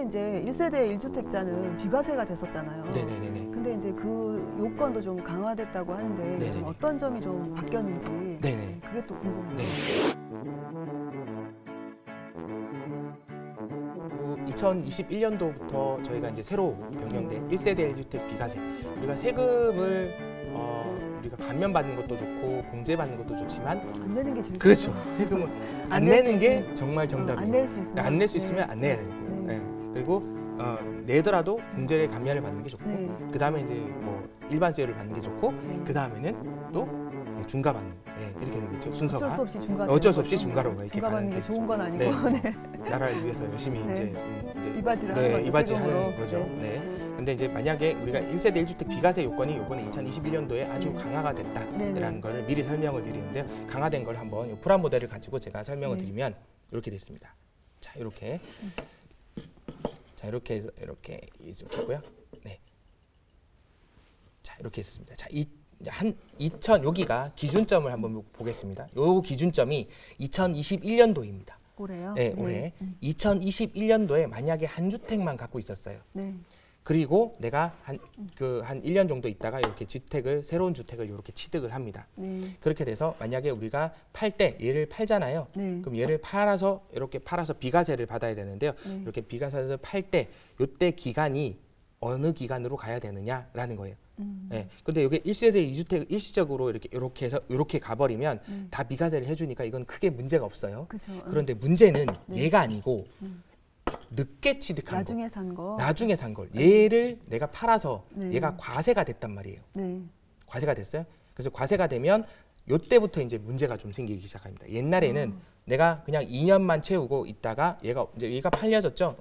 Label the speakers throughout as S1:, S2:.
S1: 원래 이제 1세대 1주택자는 비과세가 됐었잖아요.
S2: 네네네네.
S1: 근데 이제 그 요건도 좀 강화됐다고 하는데
S2: 네네네.
S1: 좀 어떤 점이 좀 바뀌었는지
S2: 네네.
S1: 그게 또 궁금해요.
S2: 네. 2021년도부터 저희가 이제 새로 변경된 1세대 1주택 비과세, 우리가 세금을 우리가 감면받는 것도 좋고 공제받는 것도 좋지만
S1: 안 내는 게 제일
S2: 그렇죠.
S1: 좋죠.
S2: 세금을
S1: 안
S2: 안
S1: 낼
S2: 내는
S1: 수
S2: 게
S1: 있으면.
S2: 정말 정답이에요.
S1: 안 낼 수 있으면
S2: 안 낼 수 있으면
S1: 네.
S2: 안 내야 되고
S1: 네.
S2: 네. 그리고 내더라도 공제를 감면을 받는 게 좋고
S1: 네.
S2: 그 다음에 이제 뭐 일반세율을 받는 게 좋고
S1: 네.
S2: 그 다음에는 또 중과받는 이렇게 되겠죠. 순서가
S1: 어쩔 수 없이 중과.
S2: 어쩔 수 없이 중과로 이렇게
S1: 중과 받는
S2: 가는
S1: 게
S2: 게
S1: 좋은 건 아니고
S2: 네. 나라를 위해서 열심히
S1: 네.
S2: 이제
S1: 이바지를 하는 거죠.
S2: 이바지하는
S1: 세금으로.
S2: 거죠.
S1: 네.
S2: 네. 근데 이제 만약에 우리가 1세대 1주택 비과세 요건이 이번에 2021년도에 아주
S1: 네.
S2: 강화가
S1: 네,
S2: 됐다라는
S1: 네.
S2: 거를 미리 설명을 드리는데요. 강화된 걸 한번 이 프라 모델을 가지고 제가 설명을
S1: 네.
S2: 드리면 이렇게 됐습니다. 자, 이렇게. 자, 이렇게 해서 이렇게 하고요. 네. 자, 이렇게 했습니다. 자, 여기가 기준점을 한번 보겠습니다. 요 기준점이 2021년도입니다.
S1: 올해요?
S2: 네, 올해 2021년도에 만약에 한 주택만 갖고 있었어요.
S1: 네.
S2: 그리고 내가 한 1년 정도 있다가 이렇게 새로운 주택을 이렇게 취득을 합니다.
S1: 네.
S2: 그렇게 돼서 만약에 우리가 팔 때 얘를 팔잖아요.
S1: 네.
S2: 그럼 얘를 이렇게 팔아서 비과세를 받아야 되는데요.
S1: 네.
S2: 이렇게 비과세를 팔 때 요때 기간이 어느 기간으로 가야 되느냐라는 거예요. 네. 근데 이게 1세대 2주택 일시적으로 이렇게 해서 이렇게 가버리면 다 비과세를 해주니까 이건 크게 문제가 없어요.
S1: 그렇죠.
S2: 그런데 문제는
S1: 네.
S2: 얘가 아니고 늦게 취득한
S1: 나중에 산 거.
S2: 나중에 산 걸. 얘를 내가 팔아서
S1: 네.
S2: 얘가 과세가 됐단 말이에요.
S1: 네.
S2: 과세가 됐어요. 그래서 과세가 되면 요때부터 이제 문제가 좀 생기기 시작합니다. 옛날에는 내가 그냥 2년만 채우고 있다가 얘가 팔려졌죠.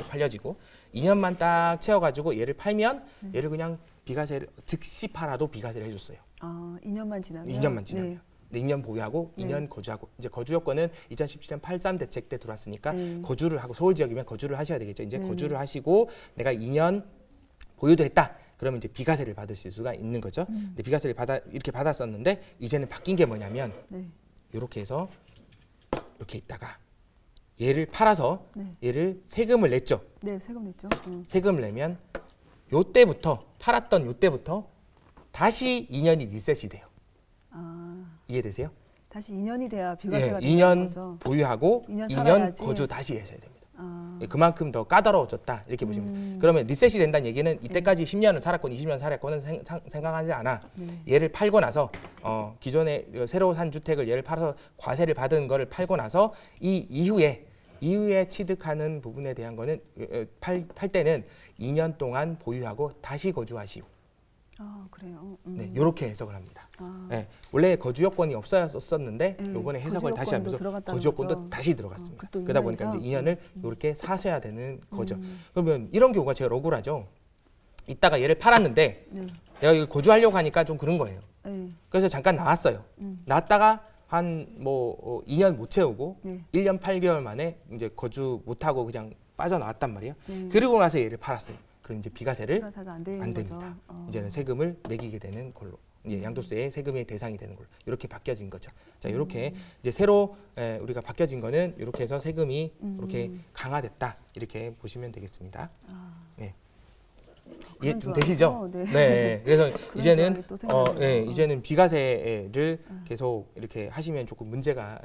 S2: 팔려지고 2년만 딱 채워가지고 얘를 팔면 얘를 그냥 비과세를 즉시 팔아도 비과세를 해줬어요.
S1: 아, 2년만 지나면.
S2: 2년만 지나면.
S1: 네.
S2: 네, 2년 보유하고
S1: 네.
S2: 2년 거주하고 이제 거주 요건은 2017년 83 대책 때 들어왔으니까
S1: 네.
S2: 거주를 하고 서울 지역이면 거주를 하셔야 되겠죠. 이제
S1: 네.
S2: 거주를 하시고 내가 2년 보유도 했다. 그러면 이제 비과세를 받으실 수가 있는 거죠. 근데 비과세를 이렇게 받았었는데 이제는 바뀐 게 뭐냐면
S1: 네.
S2: 이렇게 해서 이렇게 있다가 얘를 팔아서
S1: 네.
S2: 얘를 세금을 냈죠.
S1: 네, 세금 냈죠.
S2: 세금을 내면 요때부터 팔았던 요때부터 다시 2년이 리셋이 돼요.
S1: 아,
S2: 이해되세요?
S1: 다시 2년이 돼야 비과세가
S2: 예,
S1: 되는
S2: 2년
S1: 거죠.
S2: 보유하고
S1: 2년
S2: 2년
S1: 살아야지.
S2: 거주 다시 하셔야 됩니다.
S1: 아,
S2: 예, 그만큼 더 까다로워졌다 이렇게 보시면 돼요. 그러면 리셋이 된다는 얘기는 이때까지 10년을 살았건 20년 살았건은 생각하지 않아.
S1: 네.
S2: 얘를 팔고 나서 기존에 새로 산 주택을 얘를 팔아서 과세를 받은 거를 팔고 나서 이 이후에 취득하는 부분에 대한 거는 팔 때는 2년 동안 보유하고 다시 거주하시오.
S1: 아, 그래요.
S2: 네, 이렇게 해석을 합니다.
S1: 아,
S2: 네, 원래 거주 요건이 없었었는데
S1: 네,
S2: 요번에 해석을
S1: 거주
S2: 다시
S1: 요건도
S2: 하면서
S1: 들어갔다는
S2: 거주 요건도
S1: 거죠.
S2: 다시 들어갔습니다.
S1: 그것도
S2: 그러다 보니까 이제
S1: 2년에서?
S2: 2년을 이렇게 사셔야 되는 거죠. 그러면 이런 경우가 제일 억울하죠. 이따가 얘를 팔았는데
S1: 네.
S2: 내가 여기 거주하려고 하니까 좀 그런 거예요.
S1: 네.
S2: 그래서 잠깐 나왔어요. 나왔다가 한 2년 못 채우고
S1: 네.
S2: 1년 8개월 만에 이제 거주 못 하고 그냥 빠져나왔단 말이에요.
S1: 네.
S2: 그리고 나서 얘를 팔았어요. 그럼 이제 비과세를
S1: 비과세가 안 되는
S2: 안
S1: 거죠.
S2: 됩니다. 이제는 세금을 매기게 되는 걸로. 이제 양도세의 세금의 대상이 되는 걸로 이렇게 바뀌어진 거죠. 자, 이렇게 이제 새로 우리가 바뀌어진 거는 이렇게 해서 세금이 이렇게 강화됐다 이렇게 보시면 되겠습니다. 네. 이해
S1: 그런
S2: 좀
S1: 조항이
S2: 되시죠?
S1: 또, 네.
S2: 네. 그래서 이제는
S1: 조항이 또 생겼네요.
S2: 네, 이제는 비과세를 계속 이렇게 하시면 조금 문제가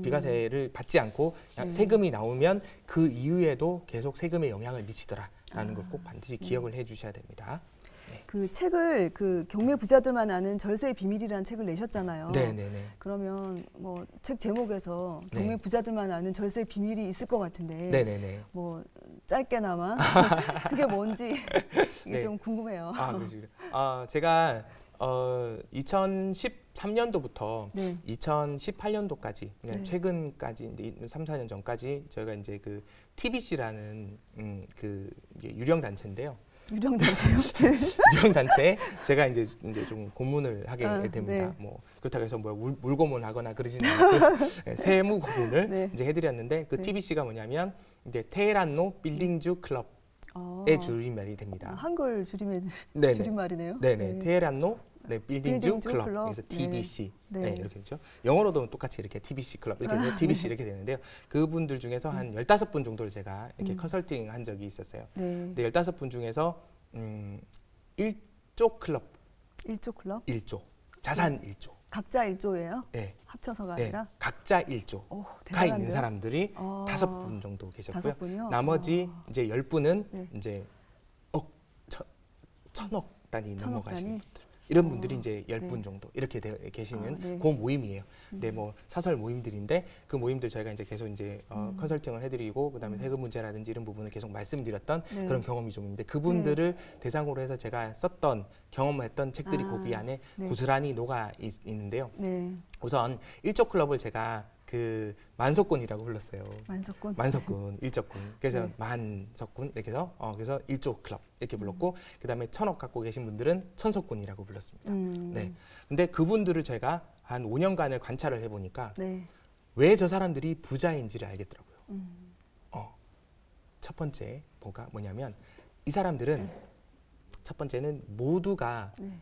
S2: 비과세를 받지 않고
S1: 네.
S2: 세금이 나오면 그 이후에도 계속 세금에 영향을 미치더라라는 걸 꼭 반드시 기억을 해주셔야 됩니다.
S1: 그 책을 그 경매 부자들만 아는 절세의 비밀이라는 책을 내셨잖아요.
S2: 네네네.
S1: 그러면 뭐 책 제목에서
S2: 네.
S1: 경매 부자들만 아는 절세의 비밀이 있을 것 같은데
S2: 네네네.
S1: 뭐 짧게나마 그게 뭔지 이게
S2: 네.
S1: 좀 궁금해요.
S2: 아, 그러시군요. 제가 2013년도부터
S1: 네.
S2: 2018년도까지
S1: 네.
S2: 최근까지 이제 3, 4년 전까지 저희가 이제 그 TBC라는 그 이게 유령 단체인데요.
S1: 유령 단체요?
S2: 유령 단체에 제가 이제 좀 고문을 하게 됩니다.
S1: 네.
S2: 뭐 그렇다고 해서 뭐 물고문하거나 그러지는 않고 세무 고문을
S1: 네.
S2: 이제 해드렸는데 그
S1: 네.
S2: TBC가 뭐냐면 이제 테헤란노 빌딩주 클럽의 줄임말이 됩니다.
S1: 한글
S2: 네네.
S1: 줄임말이네요.
S2: 네네.
S1: 네.
S2: 테헤란노 네, 빌딩주 클럽. 그래서
S1: 네.
S2: TBC.
S1: 네.
S2: 네. 이렇게 되죠. 영어로도 똑같이 이렇게 TBC 클럽 이렇게 돼서 TBC 이렇게 되는데요. 그분들 중에서 한 15분 정도를 제가 이렇게 컨설팅 한 적이 있었어요.
S1: 네.
S2: 근데 15분 중에서 1조 클럽
S1: 일조 클럽?
S2: 1조. 자산 1조.
S1: 각자 일조예요?
S2: 네.
S1: 합쳐서가
S2: 네.
S1: 아니라?
S2: 각자 1조.
S1: 오,
S2: 가
S1: 대단한데요?
S2: 있는 사람들이
S1: 아.
S2: 5분 정도 계셨고요.
S1: 5분이요?
S2: 나머지 이제 10분은
S1: 네.
S2: 이제 천억 단위
S1: 천억
S2: 넘어가시는
S1: 단위?
S2: 분들. 이런 분들이 이제
S1: 네.
S2: 10분 정도 이렇게 계시는
S1: 네.
S2: 그 모임이에요. 네, 뭐 사설 모임들인데 그 모임들 저희가 이제 계속 이제 컨설팅을 해드리고 그다음에 세금 문제라든지 이런 부분을 계속 말씀드렸던
S1: 네.
S2: 그런 경험이 좀 있는데 그분들을 대상으로 해서 제가 썼던 경험했던 책들이
S1: 아,
S2: 거기 안에
S1: 네.
S2: 고스란히 있는데요.
S1: 네.
S2: 우선 일조 클럽을 제가 그 만석군이라고 불렀어요.
S1: 만석군?
S2: 만석군, 일적군. 그래서
S1: 네.
S2: 만석군 이렇게 해서 그래서 일조 클럽 이렇게 불렀고 그다음에 천억 갖고 계신 분들은 천석군이라고 불렀습니다. 네. 근데 그분들을 제가 한 5년간을 관찰을 해보니까
S1: 네.
S2: 왜 저 사람들이 부자인지를 알겠더라고요. 첫 번째 뭐냐면 이 사람들은 첫 번째는 모두가
S1: 네.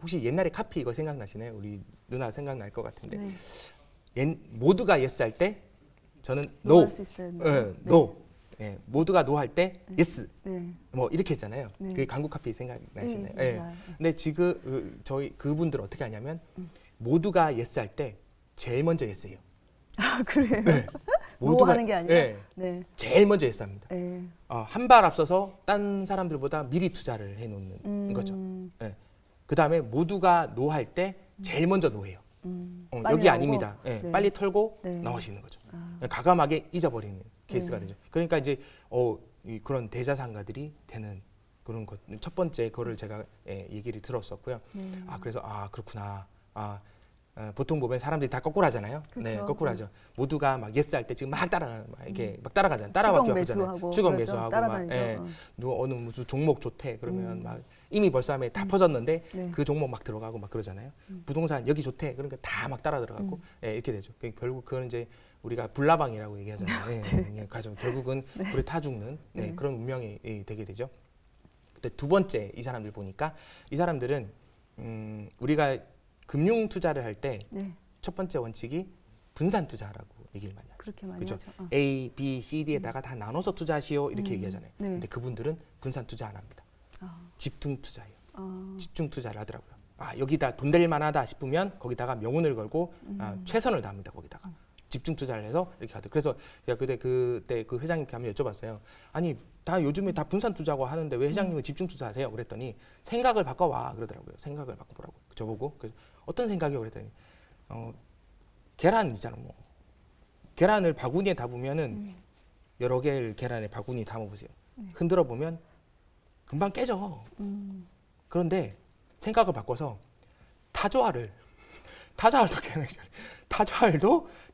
S2: 혹시 옛날에 카피 이거 생각나시나요? 우리 누나 생각날 것 같은데
S1: 네.
S2: 모두가 예스 할 때 저는
S1: 노
S2: 노,
S1: 할 수 있어요.
S2: 네. 노. 예, 모두가 노 할 때 예스.
S1: 네.
S2: 뭐 이렇게 했잖아요.
S1: 네.
S2: 그게 강국 카피 생각나시나요?
S1: 네,
S2: 예.
S1: 맞아요.
S2: 근데 지금 저희 그분들 어떻게 하냐면 모두가 예스 할 때 제일 먼저 예스해요.
S1: 아, 그래요?
S2: 네.
S1: 노 하는 게 아니라?
S2: 예,
S1: 네.
S2: 제일 먼저 예스합니다.
S1: 네.
S2: 한 발 앞서서 딴 사람들보다 미리 투자를 해놓는 거죠. 예. 그 다음에 모두가 노 할 때 제일 먼저 노해요.
S1: 빨리
S2: 여기
S1: 나오고?
S2: 아닙니다. 예,
S1: 네.
S2: 빨리 털고
S1: 네.
S2: 나오시는 거죠.
S1: 아.
S2: 과감하게 잊어버리는 케이스가
S1: 네.
S2: 되죠. 그러니까 이제 그런 대자산가들이 되는 그런 것. 첫 번째 거를 제가 얘기를 들었었고요. 그래서 그렇구나. 보통 보면 사람들이 다 거꾸로 하잖아요.
S1: 그쵸.
S2: 네, 거꾸로 하죠. 모두가 막 예스 할 때 지금 막 이렇게 막 따라가잖아요. 따라밖에
S1: 추격
S2: 없잖아요.
S1: 매수하고
S2: 추격
S1: 그러죠.
S2: 매수하고
S1: 따라다니죠.
S2: 어느 무슨 종목 좋대 그러면 막 이미 벌써 하면 다 퍼졌는데
S1: 네.
S2: 그 종목 막 들어가고 막 그러잖아요. 부동산 여기 좋대 그러니까 다 막 따라 들어가고 이렇게 되죠. 결국 그건 이제 우리가 불나방이라고 얘기하잖아요. 결국은 불에 타 죽는
S1: 네.
S2: 그런 운명이 되게 되죠. 근데 두 번째 이 사람들 보니까 이 사람들은 우리가 금융 투자를 할 때 첫
S1: 네.
S2: 번째 원칙이 분산 투자라고 얘기를 많이 하죠.
S1: 그렇게 많이
S2: 그렇죠.
S1: 하죠.
S2: A, B, C, D에다가 다 나눠서 투자하시오 이렇게 얘기하잖아요.
S1: 네.
S2: 근데 그분들은 분산 투자 안 합니다. 집중 투자예요. 집중 투자를 하더라고요. 여기다 돈 될 만하다 싶으면 거기다가 명운을 걸고 최선을 다합니다. 거기다가 집중 투자를 해서 이렇게 하더라고요. 그래서 제가 그때 그 회장님께 한번 여쭤봤어요. 아니 다 요즘에 다 분산 투자고 하는데 왜 회장님은 집중 투자하세요? 그랬더니 생각을 바꿔와 그러더라고요. 생각을 바꿔보라고 저보고 어떤 생각이요? 그랬더니 계란이잖아 뭐. 계란을 바구니에 담으면은 여러 개를 계란에 바구니에 담아보세요. 흔들어 보면 금방 깨져. 그런데 생각을 바꿔서 타조알도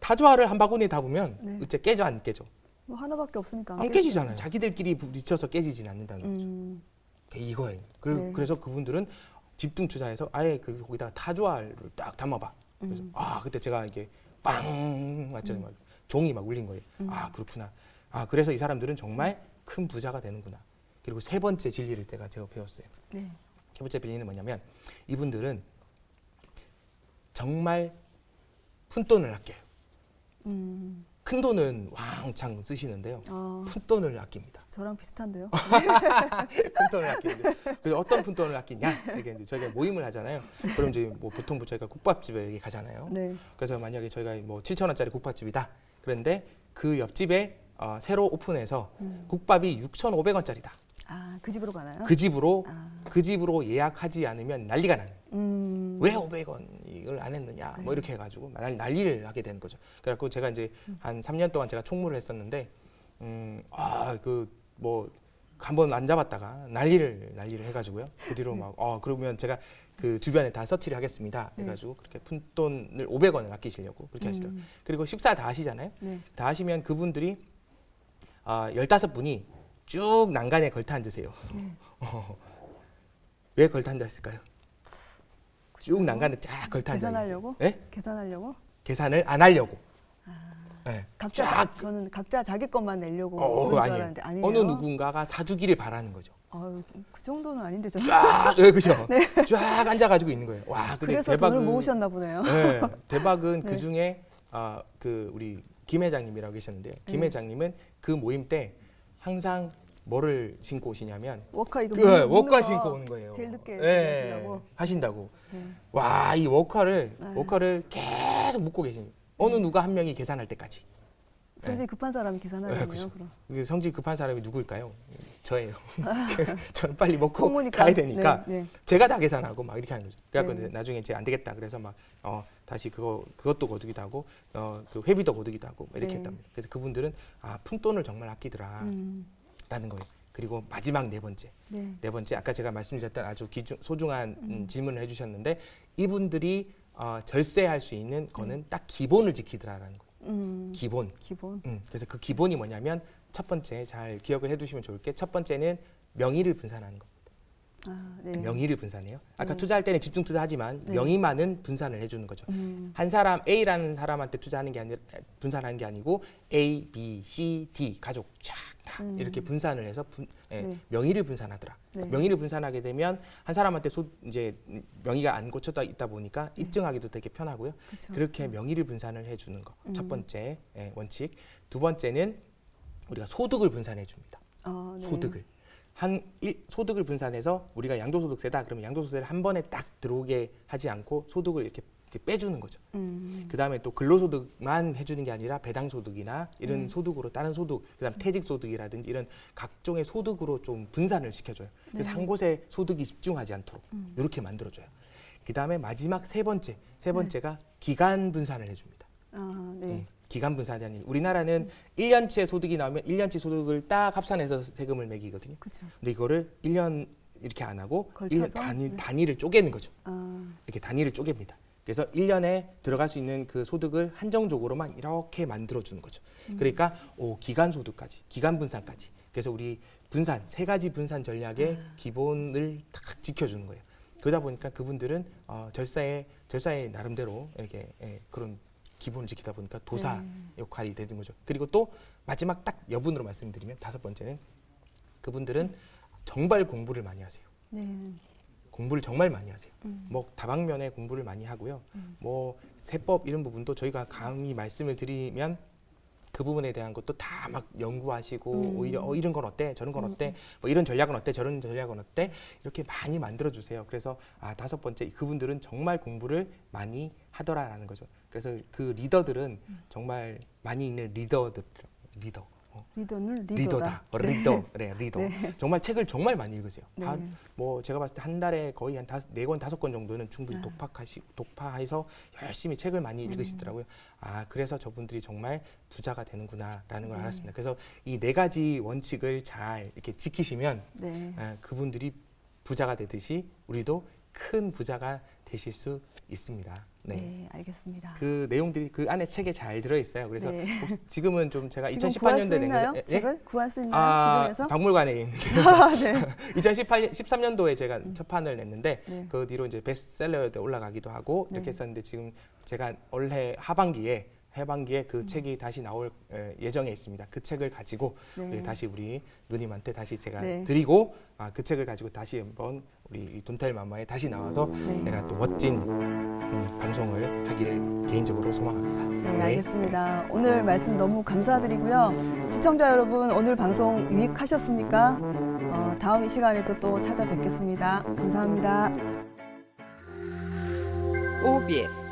S2: 타조알을 한 바구니에 담으면
S1: 네.
S2: 어째 깨져 안 깨져?
S1: 뭐 하나밖에 없으니까
S2: 안 깨지잖아요. 자기들끼리 부딪혀서 깨지진 않는다는 거죠. 이거예요.
S1: 네.
S2: 그래서 그분들은 집중 투자해서 아예 거기다가 타조알을 딱 담아봐. 그래서 그때 제가 이게 빵 맞죠? 막 종이 막 울린 거예요. 그렇구나. 그래서 이 사람들은 정말 큰 부자가 되는구나. 그리고 세 번째 진리를 제가 배웠어요.
S1: 네.
S2: 세 번째 진리는 뭐냐면 이분들은 정말 푼돈을 아껴요. 큰 돈은 왕창 쓰시는데요. 푼돈을 아낍니다.
S1: 저랑 비슷한데요.
S2: 푼돈을 아끼는데 그래서 어떤 푼돈을 아끼냐 이게 이제 저희가 모임을 하잖아요. 그럼 이제 뭐 보통 저희가 국밥집에 가잖아요.
S1: 네.
S2: 그래서 만약에 저희가 뭐 7,000원짜리 국밥집이다. 그런데 그 옆집에 새로 오픈해서 국밥이 6,500원짜리다.
S1: 그 집으로 가나요?
S2: 그 집으로 예약하지 않으면 난리가 나는. 왜 500원 이걸 안 했느냐 뭐 이렇게 해가지고 난리를 하게 되는 거죠. 그래갖고 제가 이제 한 3년 동안 제가 총무를 했었는데 뭐 한번 안 잡았다가 난리를 해가지고요. 그 뒤로 막 그러면 제가 그 주변에 다 서치를 하겠습니다. 해가지고 그렇게 푼돈을 500원을 아끼시려고 그렇게 하시더라고요. 그리고 식사 다 하시잖아요.
S1: 네.
S2: 다 하시면 그분들이 15분이 쭉 난간에 걸터 앉으세요. 왜 걸터 앉았을까요? 쭉 난간에 쫙 걸터 앉아.
S1: 계산하려고?
S2: 네?
S1: 계산하려고?
S2: 계산을 안 하려고. 네.
S1: 저는 각자 자기 것만 내려고 그런 줄
S2: 아니에요.
S1: 알았는데 아니에요.
S2: 어느 누군가가 사주기를 바라는 거죠.
S1: 그 정도는 아닌데 저는.
S2: 쫙, 그죠? 쫙 앉아가지고 있는 거예요. 와, 근데
S1: 그래서
S2: 대박은
S1: 돈을 모으셨나 보네요.
S2: 네, 대박은
S1: 네.
S2: 그 중에 그 우리 김 회장님이라고 계셨는데요. 김 회장님은 그 모임 때 항상 뭐를 신고 오시냐면
S1: 워커 이거
S2: 워커 신고 오는 거예요.
S1: 제일 늦게
S2: 네,
S1: 하신다고.
S2: 하신다고. 와, 이 워커를
S1: 네.
S2: 계속 묶고 계신 어느 누가 한 명이 계산할 때까지.
S1: 성질 급한 사람이 계산하겠네요.
S2: 그렇죠.
S1: 그럼.
S2: 그 성질 급한 사람이 누구일까요? 저예요. 저는 빨리 먹고
S1: 성우니까.
S2: 가야 되니까
S1: 네.
S2: 제가 다 계산하고 막 이렇게 하는 거죠. 그래갖고
S1: 네.
S2: 나중에 이제 안 되겠다. 그래서 막 다시 그것도 거두기도 하고 그 회비도 거두기도 하고 이렇게
S1: 네.
S2: 했답니다. 그래서 그분들은 푼돈을 정말 아끼더라라는 거예요. 그리고 마지막 네 번째 아까 제가 말씀드렸던 아주 소중한 질문을 해주셨는데 이분들이 절세할 수 있는 거는 딱 기본을 지키더라라는 거예요. 기본. 그래서 그 기본이 뭐냐면 첫 번째 잘 기억을 해두시면 좋을 게 첫 번째는 명의를 분산하는 겁니다.
S1: 네.
S2: 명의를 분산해요. 아까
S1: 네.
S2: 투자할 때는 집중 투자하지만
S1: 네.
S2: 명의만은 분산을 해주는 거죠. 한 사람 A라는 사람한테 투자하는 게 아니라 분산하는 게 아니고 A, B, C, D 가족 쫙 다 이렇게 분산을 해서
S1: 네.
S2: 명의를 분산하더라.
S1: 네.
S2: 명의를 분산하게 되면 한 사람한테 이제 명의가 안 꽂혀져 있다 보니까 입증하기도 되게 편하고요.
S1: 그쵸.
S2: 그렇게 명의를 분산을 해주는 거. 첫 번째 원칙. 두 번째는 우리가 소득을 분산해 줍니다.
S1: 네.
S2: 소득을. 소득을 분산해서 우리가 양도소득세다 그러면 양도소득세를 한 번에 딱 들어오게 하지 않고 소득을 이렇게 빼주는 거죠. 그다음에 또 근로소득만 해주는 게 아니라 배당소득이나 이런 소득으로 다른 소득, 그다음 퇴직소득이라든지 이런 각종의 소득으로 좀 분산을 시켜줘요. 그래서 한 곳에 소득이 집중하지 않도록 이렇게 만들어줘요. 그다음에 마지막 세 번째가 기간 분산을 해줍니다.
S1: 네.
S2: 기간 분산이 아닌 우리나라는 1년치의 소득이 나오면 1년치 소득을 딱 합산해서 세금을 매기거든요.
S1: 그렇죠.
S2: 근데 이거를 1년 이렇게 안 하고
S1: 걸쳐서?
S2: 1년 단위를 쪼개는 거죠. 이렇게 단위를 쪼갭니다. 그래서 1년에 들어갈 수 있는 그 소득을 한정적으로만 이렇게 만들어 주는 거죠. 그러니까 기간 소득까지, 기간 분산까지. 그래서 우리 분산 세 가지 분산 전략의 기본을 딱 지켜주는 거예요. 그러다 보니까 그분들은 절사의 나름대로 이렇게 그런 기본을 지키다 보니까 도사 역할이 되는 거죠. 그리고 또 마지막 딱 여분으로 말씀드리면 다섯 번째는 그분들은 정말 공부를 많이 하세요.
S1: 네.
S2: 공부를 정말 많이 하세요. 뭐 다방면에 공부를 많이 하고요. 뭐 세법 이런 부분도 저희가 감히 말씀을 드리면 그 부분에 대한 것도 다 막 연구하시고 오히려 이런 건 어때? 저런 건 어때? 뭐 이런 전략은 어때? 저런 전략은 어때? 이렇게 많이 만들어 주세요. 그래서 다섯 번째 그분들은 정말 공부를 많이 하더라라는 거죠. 그래서 그 리더들은 정말 많이 있는 리더.
S1: 리더는
S2: 리더다. 리더.
S1: 네.
S2: 정말 책을 정말 많이 읽으세요.
S1: 네.
S2: 뭐 제가 봤을 때 한 달에 거의 한 4권, 5권 정도는 충분히 독파해서 열심히 책을 많이 읽으시더라고요. 그래서 저분들이 정말 부자가 되는구나라는 걸 알았습니다. 그래서 이 네 가지 원칙을 잘 이렇게 지키시면 그분들이 부자가 되듯이 우리도 큰 부자가 되실 수 있습니다.
S1: 네, 알겠습니다.
S2: 그 내용들이 그 안에 책에 잘 들어 있어요. 그래서 지금은 좀 제가
S1: 지금
S2: 2018년도에
S1: 구할 수 있나요? 책을 구할 수 있나요? 시중에서?
S2: 박물관에 있는데
S1: 네.
S2: 2013년도에 제가 첫 판을 냈는데
S1: 네.
S2: 그 뒤로 이제 베스트셀러에 올라가기도 하고 이렇게 했었는데 지금 제가 올해 하반기에 그 책이 다시 나올 예정에 있습니다. 그 책을 가지고 다시 우리 누님한테 다시 제가 드리고 그 책을 가지고 다시 한번 우리 돈탈 마마에 다시 나와서 내가 또 멋진 방송을 하기를 개인적으로 소망합니다.
S1: 네, 알겠습니다. 오늘 말씀 너무 감사드리고요. 시청자 여러분, 오늘 방송 유익하셨습니까? 다음 이 시간에도 또 찾아뵙겠습니다. 감사합니다.
S3: OBS